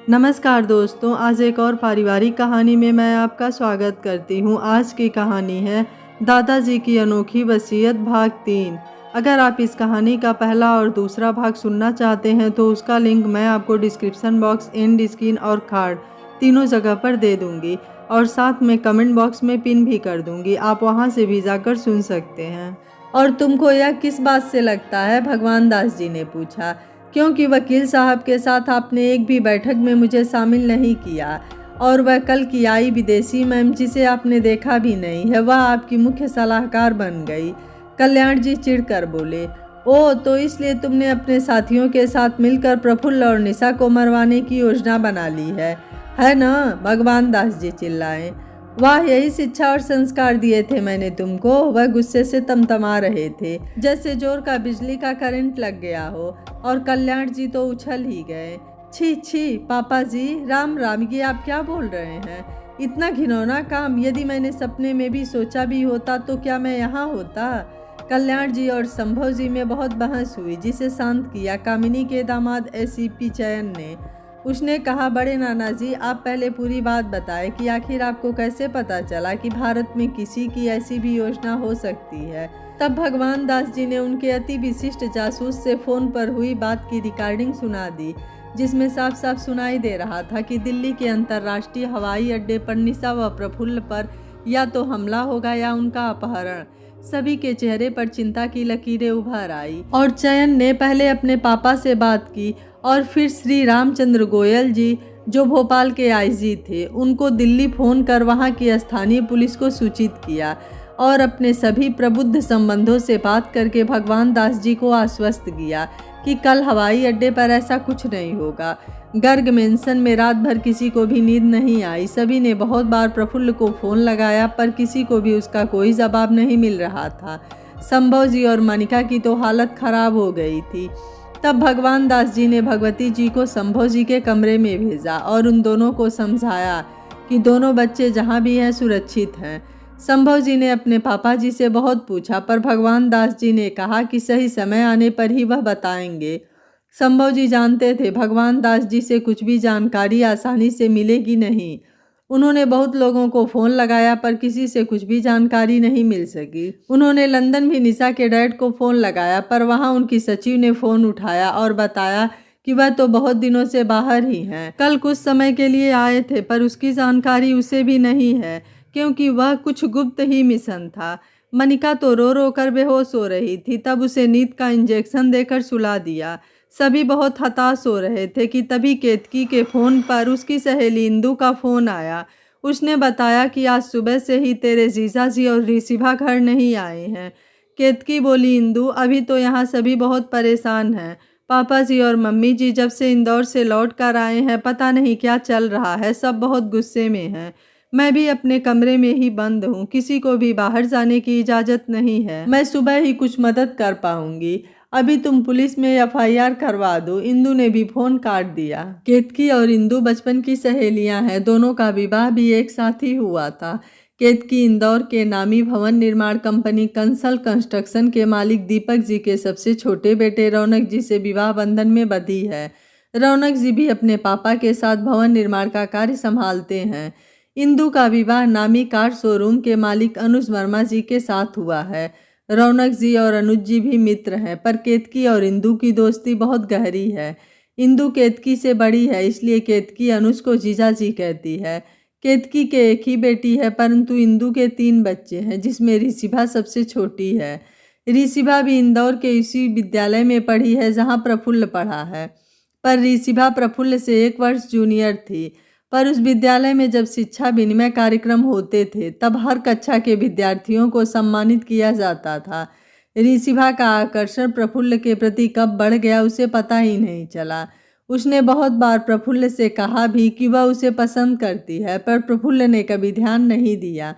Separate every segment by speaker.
Speaker 1: नमस्कार दोस्तों, आज एक और पारिवारिक कहानी में मैं आपका स्वागत करती हूँ। आज की कहानी है दादाजी की अनोखी वसीयत भाग 3। अगर आप इस कहानी का पहला और दूसरा भाग सुनना चाहते हैं तो उसका लिंक मैं आपको डिस्क्रिप्शन बॉक्स, एंड स्क्रीन और कार्ड तीनों जगह पर दे दूँगी और साथ में कमेंट बॉक्स में पिन भी कर दूँगी। आप वहाँ से भी जाकर सुन सकते हैं। और तुमको यह किस बात से लगता है? भगवान दास जी ने पूछा। क्योंकि वकील साहब के साथ आपने एक भी बैठक में मुझे शामिल नहीं किया और वह कल की आई विदेशी मैम जिसे आपने देखा भी नहीं है, वह आपकी मुख्य सलाहकार बन गई। कल्याण जी चिढ़कर बोले, ओ तो इसलिए तुमने अपने साथियों के साथ मिलकर प्रफुल्ल और निशा को मरवाने की योजना बना ली है ना? भगवान दास जी चिल्लाए। वाह, यही शिक्षा और संस्कार दिए थे मैंने तुमको। वह गुस्से से तमतमा रहे थे, जैसे जोर का बिजली का करंट लग गया हो। और कल्याण जी तो उछल ही गए। छी छी पापा जी, राम राम, ये आप क्या बोल रहे हैं? इतना घिनौना काम यदि मैंने सपने में भी सोचा भी होता तो क्या मैं यहाँ होता? कल्याण जी और संभव जी में बहुत बहस हुई, जिसे शांत किया कामिनी के दामाद एसीपी चयन ने। उसने कहा, बड़े नाना जी, आप पहले पूरी बात बताएं कि आखिर आपको कैसे पता चला कि भारत में किसी की ऐसी भी योजना हो सकती है। तब भगवान दास जी ने उनके अति विशिष्ट जासूस से फ़ोन पर हुई बात की रिकॉर्डिंग सुना दी, जिसमें साफ साफ सुनाई दे रहा था कि दिल्ली के अंतर्राष्ट्रीय हवाई अड्डे पर निशा व प्रफुल्ल पर या तो हमला होगा या उनका अपहरण। सभी के चेहरे पर चिंता की लकीरें उभर आई और चयन ने पहले अपने पापा से बात की और फिर श्री रामचंद्र गोयल जी, जो भोपाल के आईजी थे, उनको दिल्ली फ़ोन कर वहां की स्थानीय पुलिस को सूचित किया और अपने सभी प्रबुद्ध संबंधों से बात करके भगवान दास जी को आश्वस्त किया कि कल हवाई अड्डे पर ऐसा कुछ नहीं होगा। गर्ग मेंशन में रात भर किसी को भी नींद नहीं आई। सभी ने बहुत बार प्रफुल्ल को फ़ोन लगाया पर किसी को भी उसका कोई जवाब नहीं मिल रहा था। संभव जी और मनिका की तो हालत खराब हो गई थी। तब भगवान दास जी ने भगवती जी को संभव जी के कमरे में भेजा और उन दोनों को समझाया कि दोनों बच्चे जहाँ भी हैं सुरक्षित हैं। संभव जी ने अपने पापा जी से बहुत पूछा पर भगवान दास जी ने कहा कि सही समय आने पर ही वह बताएंगे। संभव जी जानते थे भगवान दास जी से कुछ भी जानकारी आसानी से मिलेगी नहीं। उन्होंने बहुत लोगों को फ़ोन लगाया पर किसी से कुछ भी जानकारी नहीं मिल सकी। उन्होंने लंदन भी निशा के डैड को फ़ोन लगाया पर वहां उनकी सचिव ने फ़ोन उठाया और बताया कि वह तो बहुत दिनों से बाहर ही हैं। कल कुछ समय के लिए आए थे पर उसकी जानकारी उसे भी नहीं है क्योंकि वह कुछ गुप्त ही मिशन था। मनिका तो रो रो कर बेहोश हो रही थी। तब उसे नींद का इंजेक्शन देकर सुला दिया। सभी बहुत हताश हो रहे थे कि तभी केतकी के फ़ोन पर उसकी सहेली इंदू का फ़ोन आया। उसने बताया कि आज सुबह से ही तेरे जीजा जी और ऋषिभा घर नहीं आए हैं। केतकी बोली, इंदू, अभी तो यहाँ सभी बहुत परेशान हैं। पापा जी और मम्मी जी जब से इंदौर से लौट कर आए हैं पता नहीं क्या चल रहा है, सब बहुत गुस्से में हैं। मैं भी अपने कमरे में ही बंद हूँ, किसी को भी बाहर जाने की इजाज़त नहीं है। मैं सुबह ही कुछ मदद कर पाऊंगी। अभी तुम पुलिस में एफआईआर करवा दो। इंदू ने भी फोन काट दिया। केतकी और इंदू बचपन की सहेलियां हैं। दोनों का विवाह भी एक साथ ही हुआ था। केतकी इंदौर के नामी भवन निर्माण कंपनी कंसल कंस्ट्रक्शन के मालिक दीपक जी के सबसे छोटे बेटे रौनक जी से विवाह बंधन में बंधी है। रौनक जी भी अपने पापा के साथ भवन निर्माण का कार्य संभालते हैं। इंदू का विवाह नामी कार शोरूम के मालिक अनुज वर्मा जी के साथ हुआ है। रौनक जी और अनुज जी भी मित्र हैं पर केतकी और इंदू की दोस्ती बहुत गहरी है। इंदू केतकी से बड़ी है इसलिए केतकी अनुज को जीजा जी कहती है। केतकी के एक ही बेटी है परंतु इंदू के 3 बच्चे हैं जिसमें ऋषिभा सबसे छोटी है। ऋषिभा भी इंदौर के इसी विद्यालय में पढ़ी है जहां प्रफुल्ल पढ़ा है, पर ऋषिभा प्रफुल्ल से 1 वर्ष जूनियर थी। पर उस विद्यालय में जब शिक्षा विनिमय कार्यक्रम होते थे तब हर कक्षा के विद्यार्थियों को सम्मानित किया जाता था। ऋषिभा का आकर्षण प्रफुल्ल के प्रति कब बढ़ गया उसे पता ही नहीं चला। उसने बहुत बार प्रफुल्ल से कहा भी कि वह उसे पसंद करती है पर प्रफुल्ल ने कभी ध्यान नहीं दिया।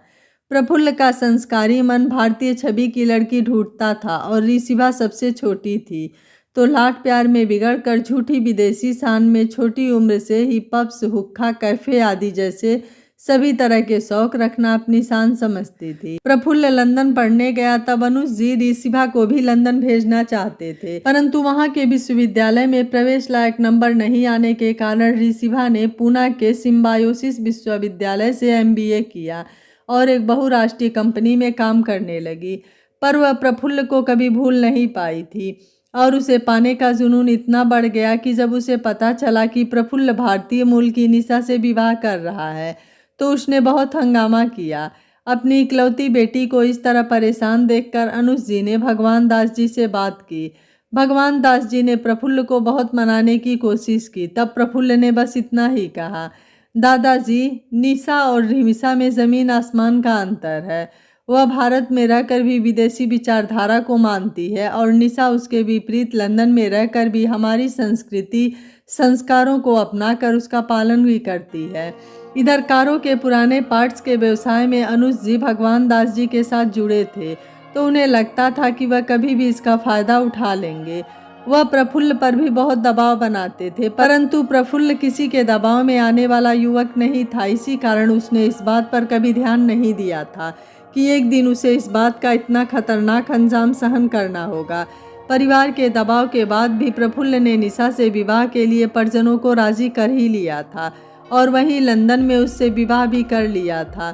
Speaker 1: प्रफुल्ल का संस्कारी मन भारतीय छवि की लड़की ढूंढता था और ऋषिभा सबसे छोटी थी तो लाड प्यार में बिगड़कर झूठी विदेशी शान में छोटी उम्र से ही पब्स, हुक्का, कैफे आदि जैसे सभी तरह के शौक रखना अपनी शान समझती थी। प्रफुल्ल लंदन पढ़ने गया तब अनुज जी ऋषिभा को भी लंदन भेजना चाहते थे, परंतु वहां के विश्वविद्यालय में प्रवेश लायक नंबर नहीं आने के कारण ऋषिभा ने पूना के सिम्बायोसिस विश्वविद्यालय से MBA किया और एक बहुराष्ट्रीय कंपनी में काम करने लगी। पर वह प्रफुल्ल को कभी भूल नहीं पाई थी और उसे पाने का जुनून इतना बढ़ गया कि जब उसे पता चला कि प्रफुल्ल भारतीय मूल की निशा से विवाह कर रहा है तो उसने बहुत हंगामा किया। अपनी इकलौती बेटी को इस तरह परेशान देखकर अनुज जी ने भगवान दास जी से बात की। भगवान दास जी ने प्रफुल्ल को बहुत मनाने की कोशिश की। तब प्रफुल्ल ने बस इतना ही कहा, दादाजी, निशा और रिमिशा में ज़मीन आसमान का अंतर है। वह भारत में रहकर भी विदेशी विचारधारा को मानती है और निशा उसके विपरीत लंदन में रहकर भी हमारी संस्कृति संस्कारों को अपनाकर उसका पालन भी करती है। इधर कारों के पुराने पार्ट्स के व्यवसाय में अनुज जी भगवान दास जी के साथ जुड़े थे तो उन्हें लगता था कि वह कभी भी इसका फायदा उठा लेंगे। वह प्रफुल्ल पर भी बहुत दबाव बनाते थे, परंतु प्रफुल्ल किसी के दबाव में आने वाला युवक नहीं था। इसी कारण उसने इस बात पर कभी ध्यान नहीं दिया था कि एक दिन उसे इस बात का इतना खतरनाक अंजाम सहन करना होगा। परिवार के दबाव के बाद भी प्रफुल्ल ने निशा से विवाह के लिए परिजनों को राजी कर ही लिया था और वहीं लंदन में उससे विवाह भी कर लिया था।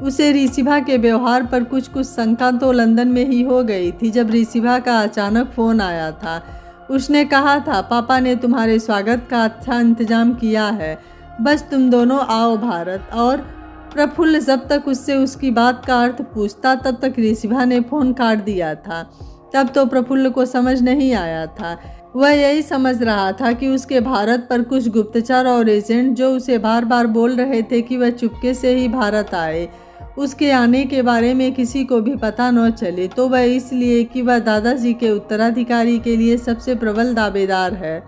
Speaker 1: उसे ऋषिभा के व्यवहार पर कुछ शंका तो लंदन में ही हो गई थी जब ऋषिभा का अचानक फ़ोन आया था। उसने कहा था, पापा ने तुम्हारे स्वागत का अच्छा इंतजाम किया है, बस तुम दोनों आओ भारत। और प्रफुल्ल जब तक उससे उसकी बात का अर्थ पूछता तब तक ऋषिभा ने फ़ोन काट दिया था। तब तो प्रफुल्ल को समझ नहीं आया था। वह यही समझ रहा था कि उसके भारत पर कुछ गुप्तचर और एजेंट जो उसे बार बार बोल रहे थे कि वह चुपके से ही भारत आए, उसके आने के बारे में किसी को भी पता न चले, तो वह इसलिए कि वह दादाजी के उत्तराधिकारी के लिए सबसे प्रबल दावेदार है।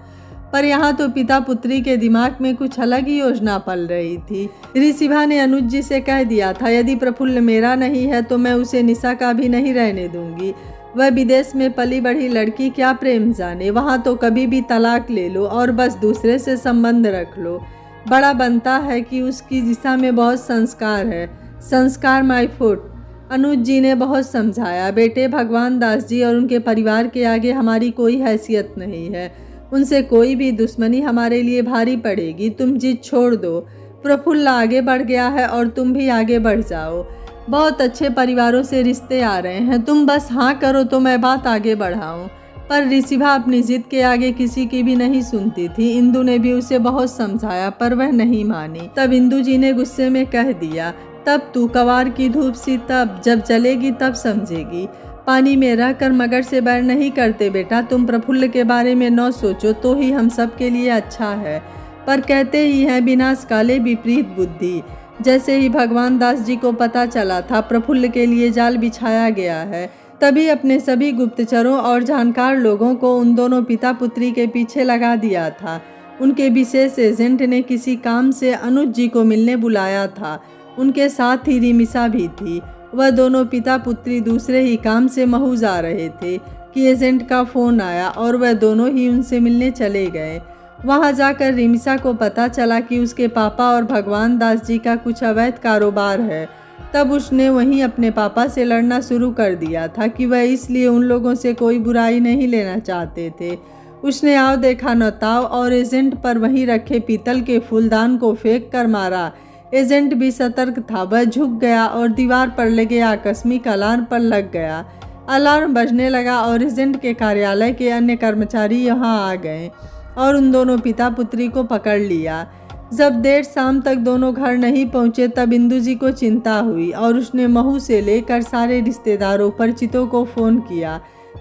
Speaker 1: पर यहाँ तो पिता पुत्री के दिमाग में कुछ अलग ही योजना पल रही थी। ऋषिभा ने अनुज जी से कह दिया था, यदि प्रफुल्ल मेरा नहीं है तो मैं उसे निशा का भी नहीं रहने दूंगी। वह विदेश में पली बढ़ी लड़की, क्या प्रेम जाने, वहाँ तो कभी भी तलाक ले लो और बस दूसरे से संबंध रख लो। बड़ा बनता है कि उसकी दिशा में बहुत संस्कार है। संस्कार माय फुट। अनुज जी ने बहुत समझाया, बेटे, भगवान दास जी और उनके परिवार के आगे हमारी कोई हैसियत नहीं है। उनसे कोई भी दुश्मनी हमारे लिए भारी पड़ेगी। तुम जिद छोड़ दो। प्रफुल्ल आगे बढ़ गया है और तुम भी आगे बढ़ जाओ। बहुत अच्छे परिवारों से रिश्ते आ रहे हैं, तुम बस हाँ करो तो मैं बात आगे बढ़ाऊं। पर ऋषिभा अपनी जिद के आगे किसी की भी नहीं सुनती थी। इंदु ने भी उसे बहुत समझाया पर वह नहीं मानी। तब इंदु जी ने गुस्से में कह दिया, तब तू कवार की धूप सी, तब जब जलेगी तब समझेगी। पानी में रहकर मगर से बैर नहीं करते बेटा। तुम प्रफुल्ल के बारे में न सोचो तो ही हम सब के लिए अच्छा है। पर कहते ही हैं, विनाश काले विपरीत बुद्धि। जैसे ही भगवान दास जी को पता चला था प्रफुल्ल के लिए जाल बिछाया गया है, तभी अपने सभी गुप्तचरों और जानकार लोगों को उन दोनों पिता पुत्री के पीछे लगा दिया था। उनके विशेष एजेंट ने किसी काम से अनुज जी को मिलने बुलाया था। उनके साथ ही रिमिशा भी थी। वह दोनों पिता पुत्री दूसरे ही काम से महू जा रहे थे कि एजेंट का फ़ोन आया और वह दोनों ही उनसे मिलने चले गए। वहां जाकर रिमिशा को पता चला कि उसके पापा और भगवान दास जी का कुछ अवैध कारोबार है। तब उसने वहीं अपने पापा से लड़ना शुरू कर दिया था कि वह इसलिए उन लोगों से कोई बुराई नहीं लेना चाहते थे। उसने आओ देखा न ताव और एजेंट पर वहीं रखे पीतल के फूलदान को फेंक कर मारा। एजेंट भी सतर्क था। वह झुक गया और दीवार पर लगे आकस्मिक अलार्म पर लग गया। अलार्म बजने लगा और एजेंट के कार्यालय के अन्य कर्मचारी यहाँ आ गए और उन दोनों पिता पुत्री को पकड़ लिया। जब देर शाम तक दोनों घर नहीं पहुँचे तब इंदु जी को चिंता हुई और उसने महू से लेकर सारे रिश्तेदारों परिचितों को फ़ोन किया।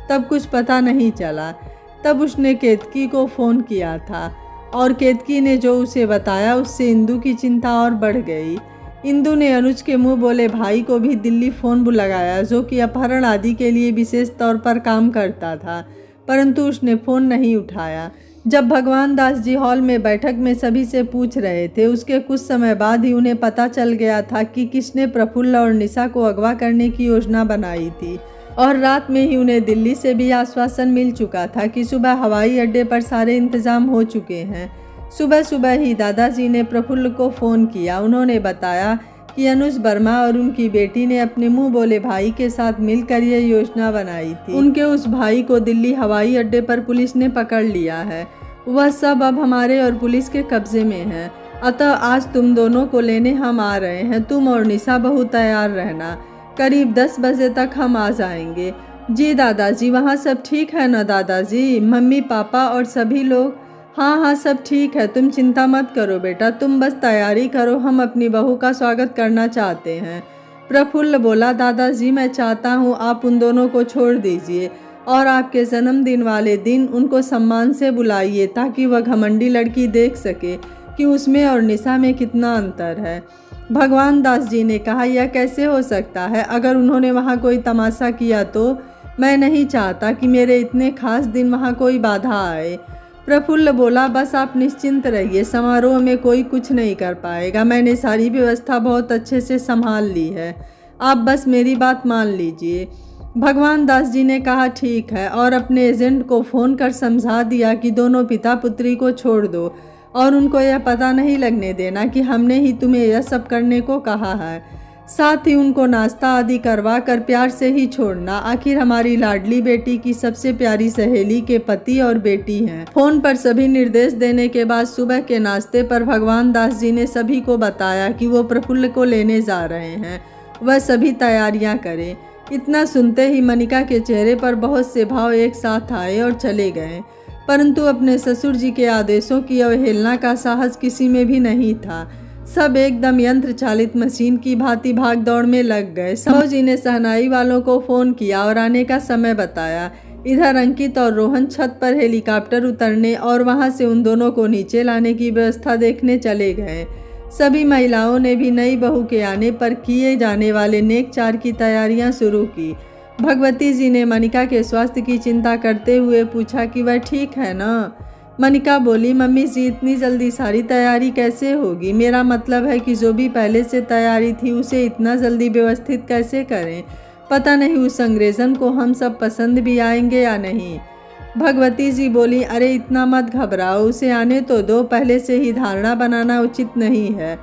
Speaker 1: तब कुछ पता नहीं चला। तब उसने केतकी को फ़ोन किया था और केतकी ने जो उसे बताया उससे इंदु की चिंता और बढ़ गई। इंदु ने अनुज के मुंह बोले भाई को भी दिल्ली फ़ोन लगाया, जो कि अपहरण आदि के लिए विशेष तौर पर काम करता था, परंतु उसने फ़ोन नहीं उठाया। जब भगवान दास जी हॉल में बैठक में सभी से पूछ रहे थे, उसके कुछ समय बाद ही उन्हें पता चल गया था कि किसने प्रफुल्ल और निशा को अगवा करने की योजना बनाई थी और रात में ही उन्हें दिल्ली से भी आश्वासन मिल चुका था कि सुबह हवाई अड्डे पर सारे इंतजाम हो चुके हैं। सुबह सुबह ही दादाजी ने प्रफुल्ल को फ़ोन किया। उन्होंने बताया कि अनुज वर्मा और उनकी बेटी ने अपने मुंह बोले भाई के साथ मिलकर यह योजना बनाई थी। उनके उस भाई को दिल्ली हवाई अड्डे पर पुलिस ने पकड़ लिया है। वह सब अब हमारे और पुलिस के कब्जे में है। अतः आज तुम दोनों को लेने हम आ रहे हैं। तुम और निशा बहू तैयार रहना। करीब 10 बजे तक हम आ जाएंगे। जी दादाजी, वहाँ सब ठीक है ना दादाजी? मम्मी पापा और सभी लोग? हाँ, सब ठीक है। तुम चिंता मत करो बेटा, तुम बस तैयारी करो। हम अपनी बहू का स्वागत करना चाहते हैं। प्रफुल्ल बोला, दादाजी मैं चाहता हूँ आप उन दोनों को छोड़ दीजिए और आपके जन्मदिन वाले दिन उनको सम्मान से बुलाइए ताकि वह घमंडी लड़की देख सके कि उसमें और निशा में कितना अंतर है। भगवान दास जी ने कहा, यह कैसे हो सकता है? अगर उन्होंने वहाँ कोई तमाशा किया तो मैं नहीं चाहता कि मेरे इतने खास दिन वहाँ कोई बाधा आए। प्रफुल्ल बोला, बस आप निश्चिंत रहिए, समारोह में कोई कुछ नहीं कर पाएगा। मैंने सारी व्यवस्था बहुत अच्छे से संभाल ली है, आप बस मेरी बात मान लीजिए। भगवान दास जी ने कहा, ठीक है, और अपने एजेंट को फ़ोन कर समझा दिया कि दोनों पिता पुत्री को छोड़ दो और उनको यह पता नहीं लगने देना कि हमने ही तुम्हें यह सब करने को कहा है। साथ ही उनको नाश्ता आदि करवा कर प्यार से ही छोड़ना। आखिर हमारी लाडली बेटी की सबसे प्यारी सहेली के पति और बेटी हैं। फोन पर सभी निर्देश देने के बाद सुबह के नाश्ते पर भगवान दास जी ने सभी को बताया कि वो प्रफुल्ल को लेने जा रहे हैं, वह सभी तैयारियां करें। इतना सुनते ही मनिका के चेहरे पर बहुत से भाव एक साथ आए और चले गए, परंतु अपने ससुर जी के आदेशों की अवहेलना का साहस किसी में भी नहीं था। सब एकदम यंत्र चालित मशीन की भांति भाग दौड़ में लग गए। समो जी ने शहनाई वालों को फ़ोन किया और आने का समय बताया। इधर अंकित और रोहन छत पर हेलीकॉप्टर उतरने और वहां से उन दोनों को नीचे लाने की व्यवस्था देखने चले गए। सभी महिलाओं ने भी नई बहू के आने पर किए जाने वाले नेक चार की तैयारियां शुरू की। भगवती जी ने मनिका के स्वास्थ्य की चिंता करते हुए पूछा कि वह ठीक है ना? मनिका बोली, मम्मी जी इतनी जल्दी सारी तैयारी कैसे होगी? मेरा मतलब है कि जो भी पहले से तैयारी थी उसे इतना जल्दी व्यवस्थित कैसे करें? पता नहीं उस अंग्रेज़न को हम सब पसंद भी आएंगे या नहीं। भगवती जी बोली, अरे इतना मत घबराओ, उसे आने तो दो, पहले से ही धारणा बनाना उचित नहीं है।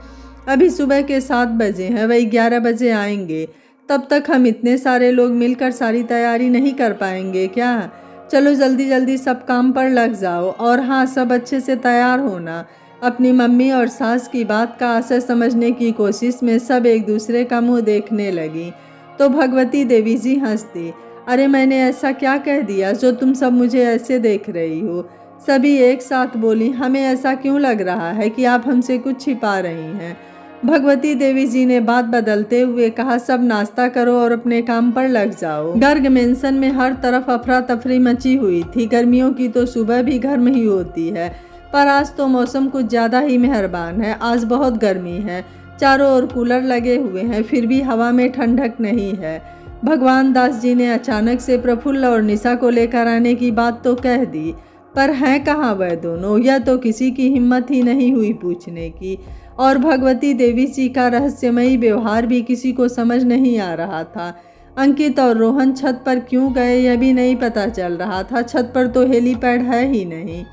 Speaker 1: अभी सुबह के 7 बजे हैं, वही 11 बजे आएंगे। तब तक हम इतने सारे लोग मिलकर सारी तैयारी नहीं कर पाएंगे क्या? चलो जल्दी जल्दी सब काम पर लग जाओ और हाँ, सब अच्छे से तैयार होना। अपनी मम्मी और सास की बात का असर समझने की कोशिश में सब एक दूसरे का मुंह देखने लगी तो भगवती देवी जी हंस दी। अरे मैंने ऐसा क्या कह दिया जो तुम सब मुझे ऐसे देख रही हो? सभी एक साथ बोली, हमें ऐसा क्यों लग रहा है कि आप हमसे कुछ छिपा रही हैं? भगवती देवी जी ने बात बदलते हुए कहा, सब नाश्ता करो और अपने काम पर लग जाओ। गर्ग मेंशन में हर तरफ अफरा तफरी मची हुई थी। गर्मियों की तो सुबह भी गर्म ही होती है, पर आज तो मौसम कुछ ज़्यादा ही मेहरबान है। आज बहुत गर्मी है, चारों ओर कूलर लगे हुए हैं, फिर भी हवा में ठंडक नहीं है। भगवान दास जी ने अचानक से प्रफुल्ल और निशा को लेकर आने की बात तो कह दी, पर हैं कहाँ वह दोनों? यह तो किसी की हिम्मत ही नहीं हुई पूछने की। और भगवती देवी जी का रहस्यमयी व्यवहार भी किसी को समझ नहीं आ रहा था। अंकित और रोहन छत पर क्यों गए यह भी नहीं पता चल रहा था। छत पर तो हेलीपैड है ही नहीं।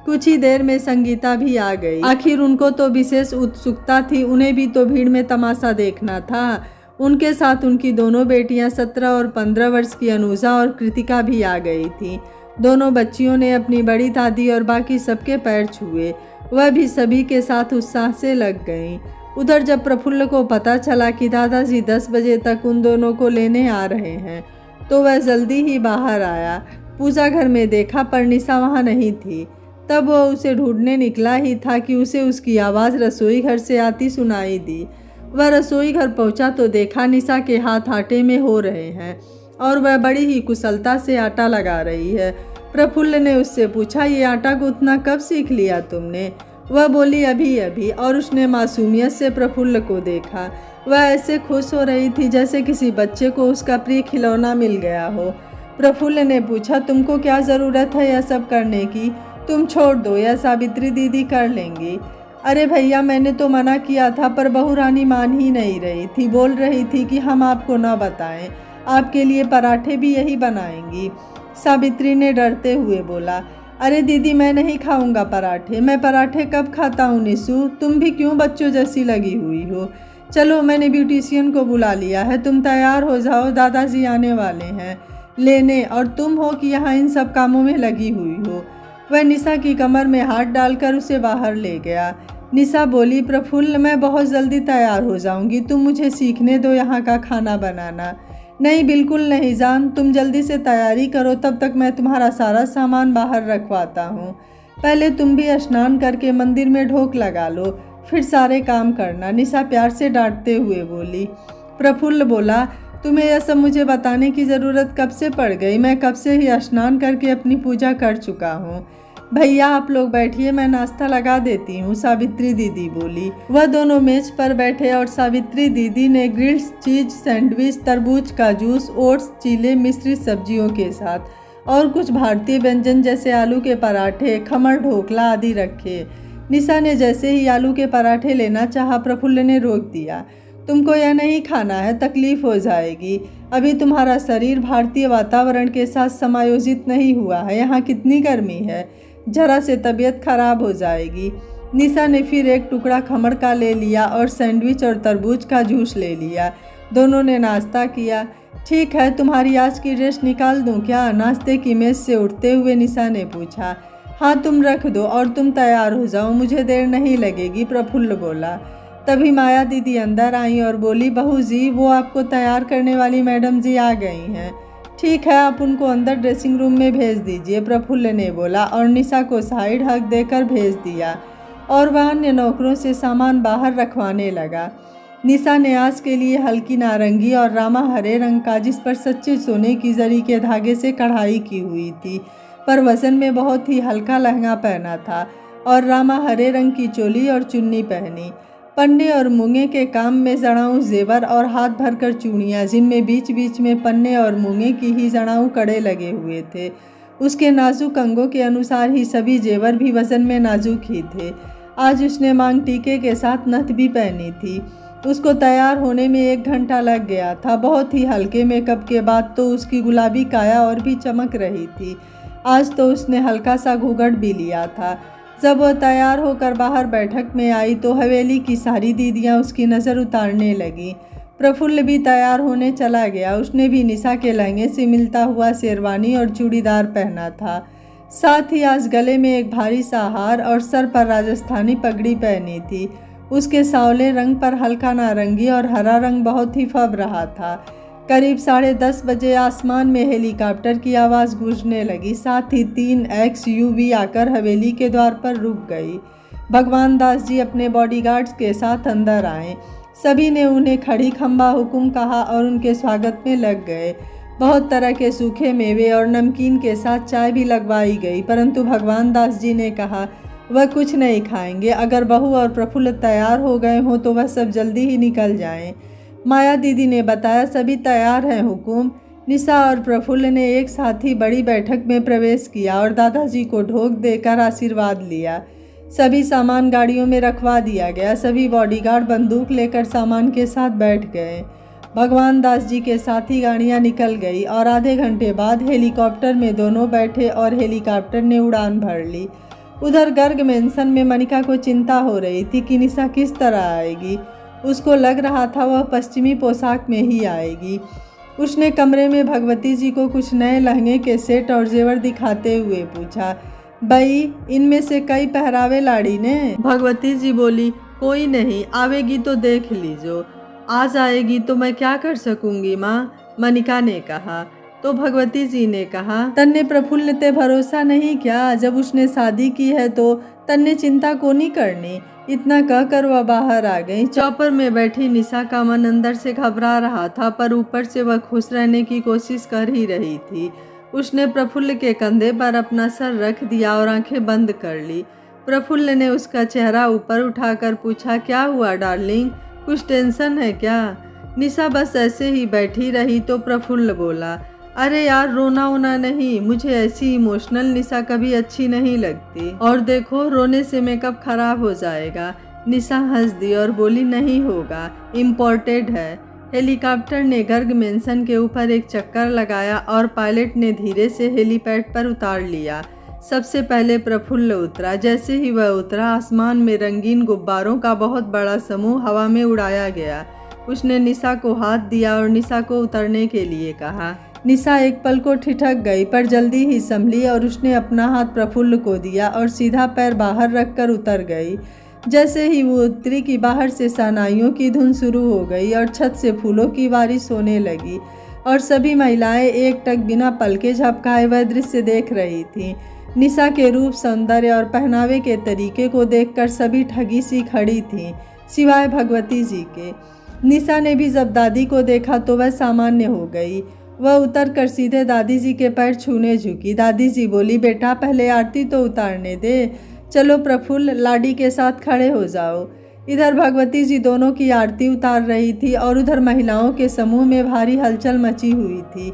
Speaker 1: कुछ ही देर में संगीता भी आ गई। आखिर उनको तो विशेष उत्सुकता थी, उन्हें भी तो भीड़ में तमाशा देखना था। उनके साथ उनकी दोनों बेटियां 17 और 15 वर्ष की अनुजा और कृतिका भी आ गई थी। दोनों बच्चियों ने अपनी बड़ी दादी और बाकी सबके पैर छुए, वह भी सभी के साथ उत्साह से लग गईं। उधर जब प्रफुल्ल को पता चला कि दादाजी 10 बजे तक उन दोनों को लेने आ रहे हैं तो वह जल्दी ही बाहर आया। पूजा घर में देखा पर निशा वहाँ नहीं थी। तब वह उसे ढूंढने निकला ही था कि उसे उसकी आवाज़ रसोई घर से आती सुनाई दी। वह रसोई घर पहुंचा तो देखा निशा के हाथ आटे में हो रहे हैं और वह बड़ी ही कुशलता से आटा लगा रही है। प्रफुल्ल ने उससे पूछा, ये आटा गूंथना कब सीख लिया तुमने? वह बोली, अभी अभी। और उसने मासूमियत से प्रफुल्ल को देखा। वह ऐसे खुश हो रही थी जैसे किसी बच्चे को उसका प्रिय खिलौना मिल गया हो। प्रफुल्ल ने पूछा, तुमको क्या ज़रूरत है यह सब करने की? तुम छोड़ दो, यह सावित्री दीदी कर लेंगी। अरे भैया, मैंने तो मना किया था पर बहू रानी मान ही नहीं रही थी। बोल रही थी कि हम आपको ना बताएं, आपके लिए पराठे भी यही बनाएंगी। सावित्री ने डरते हुए बोला, अरे दीदी, मैं नहीं खाऊंगा पराठे। मैं पराठे कब खाता हूँ निशु, तुम भी क्यों बच्चों जैसी लगी हुई हो। चलो, मैंने ब्यूटिशियन को बुला लिया है, तुम तैयार हो जाओ, दादाजी आने वाले हैं लेने, और तुम हो कि यहाँ इन सब कामों में लगी हुई हो। वह निशा की कमर में हाथ डालकर उसे बाहर ले गया। निशा बोली, प्रफुल्ल, मैं बहुत जल्दी तैयार हो जाऊंगी, तुम मुझे सीखने दो यहाँ का खाना बनाना। नहीं, बिल्कुल नहीं जान, तुम जल्दी से तैयारी करो, तब तक मैं तुम्हारा सारा सामान बाहर रखवाता हूँ। पहले तुम भी स्नान करके मंदिर में ढोक लगा लो, फिर सारे काम करना, निशा प्यार से डांटते हुए बोली। प्रफुल्ल बोला, तुम्हें यह सब मुझे बताने की ज़रूरत कब से पड़ गई, मैं कब से ही स्नान करके अपनी पूजा कर चुका हूँ। भैया आप लोग बैठिए, मैं नाश्ता लगा देती हूँ, सावित्री दीदी बोली। वह दोनों मेज पर बैठे और सावित्री दीदी ने ग्रिल्ड चीज सैंडविच, तरबूज का जूस, ओट्स, चीले मिश्रित सब्जियों के साथ और कुछ भारतीय व्यंजन जैसे आलू के पराठे, खमर, ढोकला आदि रखे। निशा ने जैसे ही आलू के पराठे लेना चाहा, प्रफुल्ल ने रोक दिया। तुमको यह नहीं खाना है, तकलीफ हो जाएगी। अभी तुम्हारा शरीर भारतीय वातावरण के साथ समायोजित नहीं हुआ है, यहाँ कितनी गर्मी है, जरा से तबीयत खराब हो जाएगी। निशा ने फिर एक टुकड़ा खमर का ले लिया और सैंडविच और तरबूज का जूस ले लिया। दोनों ने नाश्ता किया। ठीक है, तुम्हारी आज की ड्रेस निकाल दूं क्या, नाश्ते की मेज से उठते हुए निशा ने पूछा। हाँ, तुम रख दो और तुम तैयार हो जाओ, मुझे देर नहीं लगेगी, प्रफुल्ल बोला। तभी माया दीदी अंदर आई और बोली, बहू जी, वो आपको तैयार करने वाली मैडम जी आ गई हैं। ठीक है, आप उनको अंदर ड्रेसिंग रूम में भेज दीजिए, प्रफुल्ल ने बोला और निशा को साइड हक देकर भेज दिया और वह अन्य नौकरों से सामान बाहर रखवाने लगा। निशा ने आज के लिए हल्की नारंगी और रामा हरे रंग का, जिस पर सच्चे सोने की जरी के धागे से कढ़ाई की हुई थी, पर वजन में बहुत ही हल्का लहंगा पहना था और रामा हरे रंग की चोली और चुन्नी पहनी। पन्ने और मूंगे के काम में जड़ाऊ जेवर और हाथ भरकर चूड़ियाँ, जिनमें बीच बीच में पन्ने और मूंगे की ही जड़ाऊ कड़े लगे हुए थे। उसके नाजुक अंगों के अनुसार ही सभी जेवर भी वजन में नाजुक ही थे। आज उसने मांग टीके के साथ नथ भी पहनी थी। उसको तैयार होने में 1 घंटा लग गया था। बहुत ही हल्के मेकअप के बाद तो उसकी गुलाबी काया और भी चमक रही थी। आज तो उसने हल्का सा घूंघट भी लिया था। जब वह तैयार होकर बाहर बैठक में आई तो हवेली की सारी दीदियां उसकी नज़र उतारने लगी। प्रफुल्ल भी तैयार होने चला गया। उसने भी निशा के लहंगे से मिलता हुआ शेरवानी और चूड़ीदार पहना था। साथ ही आज गले में एक भारी सा हार और सर पर राजस्थानी पगड़ी पहनी थी। उसके सांवले रंग पर हल्का नारंगी और हरा रंग बहुत ही फब रहा था। करीब 10:30 बजे आसमान में हेलीकॉप्टर की आवाज़ गूंजने लगी। साथ ही 3 XUV आकर हवेली के द्वार पर रुक गई। भगवान दास जी अपने बॉडीगार्ड्स के साथ अंदर आए। सभी ने उन्हें खड़ी खंबा हुकुम कहा और उनके स्वागत में लग गए। बहुत तरह के सूखे मेवे और नमकीन के साथ चाय भी लगवाई गई, परंतु भगवान दास जी ने कहा वह कुछ नहीं खाएंगे। अगर बहू और प्रफुल्ल तैयार हो गए हों तो वह सब जल्दी ही निकल जाएं। माया दीदी ने बताया, सभी तैयार हैं हुकुम। निशा और प्रफुल्ल ने एक साथ ही बड़ी बैठक में प्रवेश किया और दादाजी को ढोक देकर आशीर्वाद लिया। सभी सामान गाड़ियों में रखवा दिया गया। सभी बॉडीगार्ड बंदूक लेकर सामान के साथ बैठ गए। भगवान दास जी के साथ ही गाड़ियाँ निकल गई और आधे घंटे बाद हेलीकॉप्टर में दोनों बैठे और हेलीकॉप्टर ने उड़ान भर ली। उधर गर्ग मेंशन में मनिका को चिंता हो रही थी कि निशा किस तरह आएगी। उसको लग रहा था वह पश्चिमी पोशाक में ही आएगी। उसने कमरे में भगवती जी को कुछ नए लहंगे के सेट और जेवर दिखाते हुए पूछा, बई इनमें से कई पहरावे लाड़ी ने? भगवती जी बोली, कोई नहीं, आवेगी तो देख लीजो। आज आएगी तो मैं क्या कर सकूंगी माँ, मनिका ने कहा। तो भगवती जी ने कहा, तन्ने प्रफुल्ल ते भरोसा नहीं क्या? जब उसने शादी की है तो तन्ने चिंता को नहीं करनी। इतना कहकर वह बाहर आ गई। चौपर में बैठी निशा का मन अंदर से घबरा रहा था, पर ऊपर से वह खुश रहने की कोशिश कर ही रही थी। उसने प्रफुल्ल के कंधे पर अपना सर रख दिया और आंखें बंद कर ली। प्रफुल्ल ने उसका चेहरा ऊपर उठाकर पूछा, क्या हुआ डार्लिंग, कुछ टेंशन है क्या? निशा बस ऐसे ही बैठी रही तो प्रफुल्ल बोला, अरे यार रोना वोना नहीं, मुझे ऐसी इमोशनल निशा कभी अच्छी नहीं लगती, और देखो रोने से मेकअप खराब हो जाएगा। निशा हंस दी और बोली, नहीं होगा, इम्पोर्टेड है। हेलीकॉप्टर ने गर्ग मेंशन के ऊपर एक चक्कर लगाया और पायलट ने धीरे से हेलीपैड पर उतार लिया। सबसे पहले प्रफुल्ल उतरा। जैसे ही वह उतरा, आसमान में रंगीन गुब्बारों का बहुत बड़ा समूह हवा में उड़ाया गया। उसने निशा को हाथ दिया और निशा को उतरने के लिए कहा। निशा एक पल को ठिठक गई, पर जल्दी ही संभली और उसने अपना हाथ प्रफुल्ल को दिया और सीधा पैर बाहर रखकर उतर गई। जैसे ही वो उतरी कि बाहर से शहनाइयों की धुन शुरू हो गई और छत से फूलों की बारिश होने लगी और सभी महिलाएं एकटक बिना पलके झपकाए वह दृश्य देख रही थीं। निशा के रूप, सौंदर्य और पहनावे के तरीके को देखकर सभी ठगी सी खड़ी थीं, सिवाय भगवती जी के। निशा ने भी जब दादी को देखा तो वह सामान्य हो गई। वह उतरकर सीधे दादी जी के पैर छूने झुकी। दादी जी बोली, बेटा पहले आरती तो उतारने दे। चलो प्रफुल्ल, लाडी के साथ खड़े हो जाओ। इधर भगवती जी दोनों की आरती उतार रही थी और उधर महिलाओं के समूह में भारी हलचल मची हुई थी।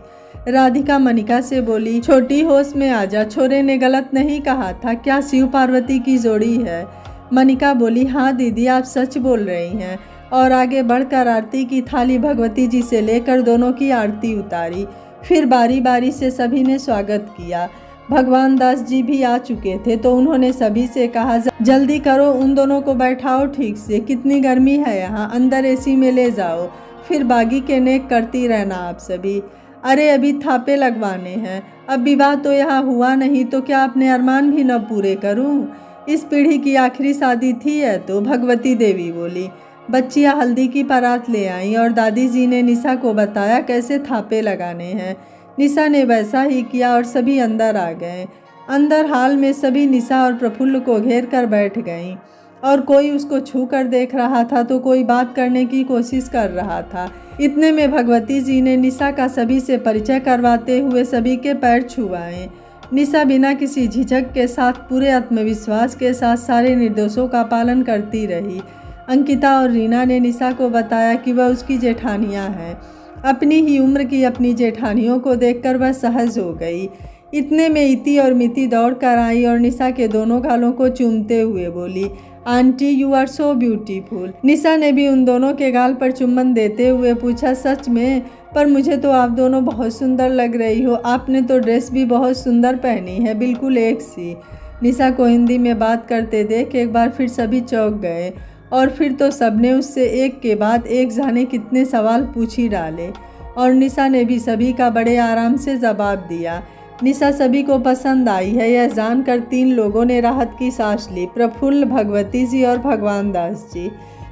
Speaker 1: राधिका मनिका से बोली, छोटी होश में आजा, छोरे ने गलत नहीं कहा था, क्या शिव पार्वती की जोड़ी है? मनिका बोली, हाँ दीदी आप सच बोल रही हैं। और आगे बढ़कर आरती की थाली भगवती जी से लेकर दोनों की आरती उतारी। फिर बारी बारी से सभी ने स्वागत किया। भगवान दास जी भी आ चुके थे तो उन्होंने सभी से कहा, जल्दी करो, उन दोनों को बैठाओ ठीक से, कितनी गर्मी है यहाँ, अंदर एसी में ले जाओ। फिर बागी के नेक करती रहना आप सभी। अरे अभी थापे लगवाने हैं, अब विवाह तो यहाँ हुआ नहीं तो क्या अपने अरमान भी न पूरे करूँ? इस पीढ़ी की आखिरी शादी थी है तो, भगवती देवी बोली। बच्चियाँ हल्दी की परात ले आईं और दादी जी ने निशा को बताया कैसे थापे लगाने हैं। निशा ने वैसा ही किया और सभी अंदर आ गए। अंदर हाल में सभी निशा और प्रफुल्ल को घेर कर बैठ गईं और कोई उसको छू कर देख रहा था तो कोई बात करने की कोशिश कर रहा था। इतने में भगवती जी ने निशा का सभी से परिचय करवाते हुए सभी के पैर छुआए। निशा बिना किसी झिझक के साथ, पूरे आत्मविश्वास के साथ सारे निर्देशों का पालन करती रही। अंकिता और रीना ने निशा को बताया कि वह उसकी जेठानियाँ हैं। अपनी ही उम्र की अपनी जेठानियों को देखकर वह सहज हो गई। इतने में इति और मिति दौड़ कर आई और निशा के दोनों गालों को चूमते हुए बोली, aunty you are so beautiful. Nisha ने भी उन दोनों के गाल पर चुम्बन देते हुए पूछा, सच में? पर मुझे तो आप दोनों बहुत सुंदर लग रही हो, आपने तो ड्रेस भी बहुत सुंदर पहनी है, बिल्कुल एक सी। निशा को हिंदी में बात करते देख एक बार फिर सभी चौंक गए और फिर तो सबने उससे एक के बाद एक जाने कितने सवाल पूछ ही डाले और निशा ने भी सभी का बड़े आराम से जवाब दिया। निशा सभी को पसंद आई है यह जानकर 3 लोगों ने राहत की सांस ली, प्रफुल्ल, भगवती जी और भगवान दास जी।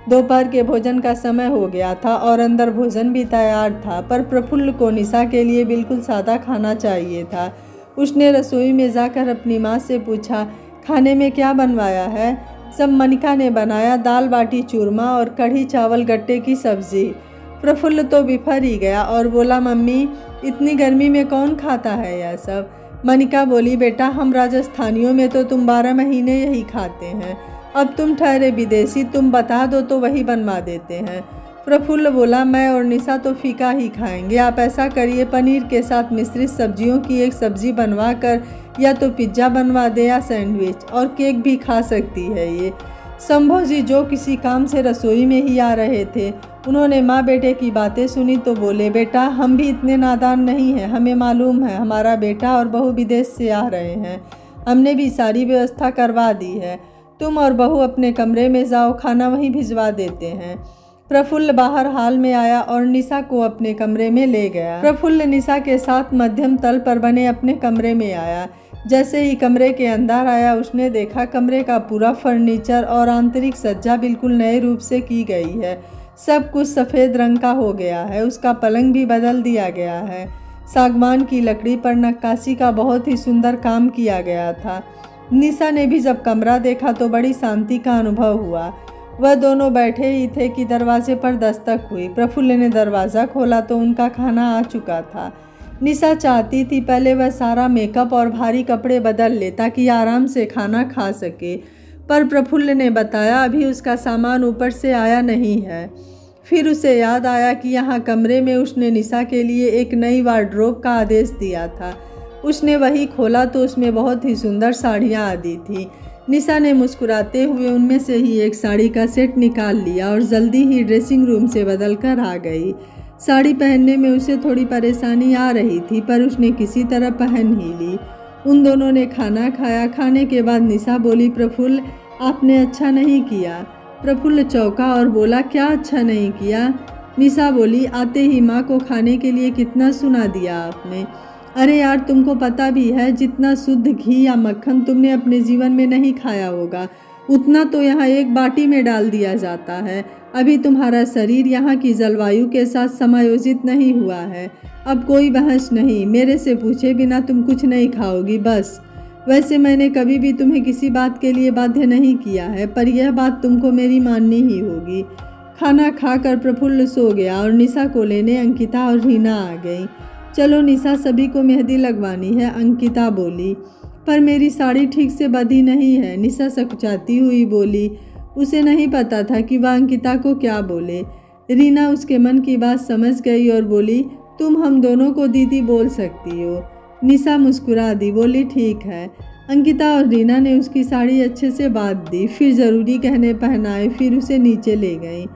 Speaker 1: दोपहर के भोजन का समय हो गया था और अंदर भोजन भी तैयार था, पर प्रफुल्ल को निशा के लिए बिल्कुल सादा खाना चाहिए था। उसने रसोई में जाकर अपनी माँ से पूछा, खाने में क्या बनवाया है? सब मनिका ने बनाया, दाल बाटी चूरमा और कढ़ी चावल गट्टे की सब्जी। प्रफुल्ल तो बिफर ही गया और बोला, मम्मी इतनी गर्मी में कौन खाता है यह सब? मनिका बोली, बेटा हम राजस्थानियों में तो तुम 12 महीने यही खाते हैं, अब तुम ठहरे विदेशी, तुम बता दो तो वही बनवा देते हैं। प्रफुल्ल बोला, मैं और निशा तो फीका ही खाएंगे, आप ऐसा करिए पनीर के साथ मिश्रित सब्जियों की एक सब्जी बनवा कर या तो पिज्ज़ा बनवा दे या सैंडविच, और केक भी खा सकती है ये। शंभू जी जो किसी काम से रसोई में ही आ रहे थे, उन्होंने माँ बेटे की बातें सुनी तो बोले, बेटा हम भी इतने नादान नहीं हैं, हमें मालूम है हमारा बेटा और बहू विदेश से आ रहे हैं, हमने भी सारी व्यवस्था करवा दी है, तुम और बहू अपने कमरे में जाओ, खाना वहीं भिजवा देते हैं। प्रफुल्ल बाहर हाल में आया और निशा को अपने कमरे में ले गया। प्रफुल्ल निशा के साथ मध्यम तल पर बने अपने कमरे में आया। जैसे ही कमरे के अंदर आया उसने देखा कमरे का पूरा फर्नीचर और आंतरिक सज्जा बिल्कुल नए रूप से की गई है। सब कुछ सफ़ेद रंग का हो गया है, उसका पलंग भी बदल दिया गया है। सागवान की लकड़ी पर नक्काशी का बहुत ही सुंदर काम किया गया था। निशा ने भी जब कमरा देखा तो बड़ी शांति का अनुभव हुआ। वह दोनों बैठे ही थे कि दरवाजे पर दस्तक हुई। प्रफुल्ल ने दरवाज़ा खोला तो उनका खाना आ चुका था। निशा चाहती थी पहले वह सारा मेकअप और भारी कपड़े बदल ले ताकि आराम से खाना खा सके, पर प्रफुल्ल ने बताया अभी उसका सामान ऊपर से आया नहीं है। फिर उसे याद आया कि यहाँ कमरे में उसने निशा के लिए एक नई वार्डरोब का आदेश दिया था। उसने वही खोला तो उसमें बहुत ही सुंदर साड़ियाँ आदि थी। निशा ने मुस्कुराते हुए उनमें से ही एक साड़ी का सेट निकाल लिया और जल्दी ही ड्रेसिंग रूम से बदल कर आ गई। साड़ी पहनने में उसे थोड़ी परेशानी आ रही थी, पर उसने किसी तरह पहन ही ली। उन दोनों ने खाना खाया। खाने के बाद निशा बोली, प्रफुल्ल आपने अच्छा नहीं किया। प्रफुल्ल चौंका और बोला, क्या अच्छा नहीं किया? निशा बोली, आते ही माँ को खाने के लिए कितना सुना दिया आपने। अरे यार, तुमको पता भी है जितना शुद्ध घी या मक्खन तुमने अपने जीवन में नहीं खाया होगा उतना तो यहाँ एक बाटी में डाल दिया जाता है। अभी तुम्हारा शरीर यहाँ की जलवायु के साथ समायोजित नहीं हुआ है। अब कोई बहस नहीं, मेरे से पूछे बिना तुम कुछ नहीं खाओगी बस। वैसे मैंने कभी भी तुम्हें किसी बात के लिए बाध्य नहीं किया है, पर यह बात तुमको मेरी माननी ही होगी। खाना खाकर प्रफुल्ल सो गया और निशा को लेने अंकिता और रीना आ गई। चलो निशा, सभी को मेहंदी लगवानी है, अंकिता बोली। पर मेरी साड़ी ठीक से बंधी नहीं है, निशा सकुचाती हुई बोली। उसे नहीं पता था कि वह अंकिता को क्या बोले। रीना उसके मन की बात समझ गई और बोली, तुम हम दोनों को दीदी बोल सकती हो। निशा मुस्कुरा दी, बोली ठीक है। अंकिता और रीना ने उसकी साड़ी अच्छे से बांध दी, फिर ज़रूरी गहने पहनाए, फिर उसे नीचे ले गईं।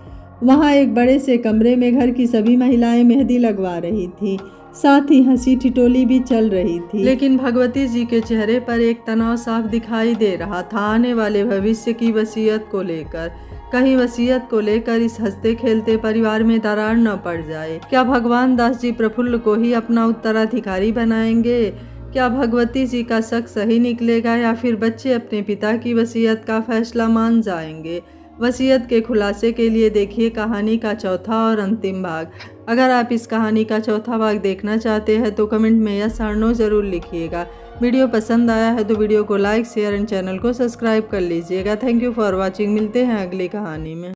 Speaker 1: वहाँ एक बड़े से कमरे में घर की सभी महिलाएं मेहंदी लगवा रही थीं, साथ ही हंसी ठिठोली भी चल रही थी। लेकिन भगवती जी के चेहरे पर एक तनाव साफ दिखाई दे रहा था, आने वाले भविष्य की वसीयत को लेकर। कहीं वसीयत को लेकर इस हंसते खेलते परिवार में दरार न पड़ जाए। क्या भगवान दास जी प्रफुल्ल को ही अपना उत्तराधिकारी बनाएंगे? क्या भगवती जी का शक सही निकलेगा या फिर बच्चे अपने पिता की वसीयत का फैसला मान जाएंगे? वसीयत के खुलासे के लिए देखिए कहानी का चौथा और अंतिम भाग। अगर आप इस कहानी का चौथा भाग देखना चाहते हैं तो कमेंट में यस और नो ज़रूर लिखिएगा। वीडियो पसंद आया है तो वीडियो को लाइक, शेयर एंड चैनल को सब्सक्राइब कर लीजिएगा। Thank you for watching. मिलते हैं अगली कहानी में।